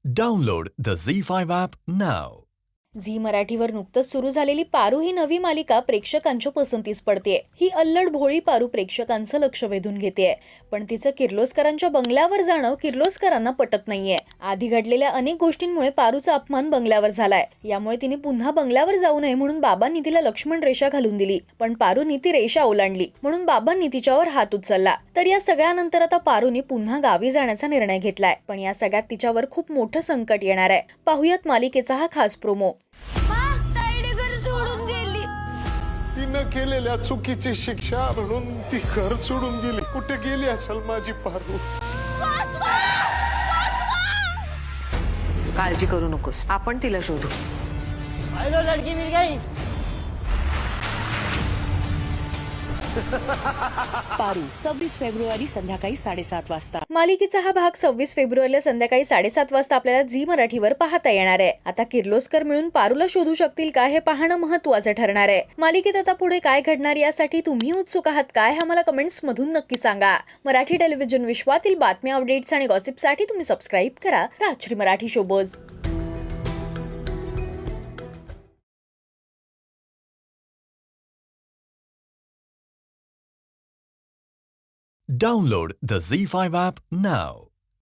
Download the ZEE5 app now. Zee मराठीवर नुकतंच सुरू झालेली पारू ही नवी मालिका प्रेक्षकांच्या पसंतीस पडतेय. ही अल्लड भोळी पारू प्रेक्षकांचं लक्ष वेधून घेतेय, पण तिचं किर्लोस्करांच्या बंगल्यावर जाणं किर्लोस्करांना पटत नाहीये. आधी घडलेल्या अनेक गोष्टींमुळे पारूचा अपमान बंगल्यावर झालाय. यामुळे तिने पुन्हा बंगल्यावर जाऊ नये म्हणून बाबांनी तिला लक्ष्मण रेषा घालून दिली, पण पारूनी ती रेषा ओलांडली म्हणून बाबांनी तिच्यावर हात उचलला. तर या सगळ्यानंतर आता पारूने पुन्हा गावी जाण्याचा निर्णय घेतलाय, पण या सगळ्यात तिच्यावर खूप मोठं संकट येणार आहे. पाहुयात मालिकेचा हा खास प्रोमो. तिनं केलेल्या चुकीची शिक्षा म्हणून ती घर सोडून गेली. कुठे गेली असेल माझी पारू? काळजी करू नकोस, आपण तिला शोधू. लड़की मिल गई. पारू 26 फेब्रुवारी संध्याकाळी 7:30 वाजता. मालिकेचा हा भाग 26 फेब्रुवारीला संध्याकाळी 7:30 वाजता आपल्याला झी मराठीवर पाहता येणार आहे. आता किर्लोस्कर मिळून पारूला शोधू शकतील का हे पाहणं महत्त्वाचं ठरणार आहे. मालिकेत आता पुढे काय घडणार यासाठी तुम्ही उत्सुक आहात काय, हे मला कमेंट्स मधून नक्की सांगा. मराठी टेलिव्हिजन विश्वातील बातम्या, अपडेट्स आणि गॉसिपसाठी तुम्ही सबस्क्राईब करा Rajshri Marathi showbiz. Download the ZEE5 app now.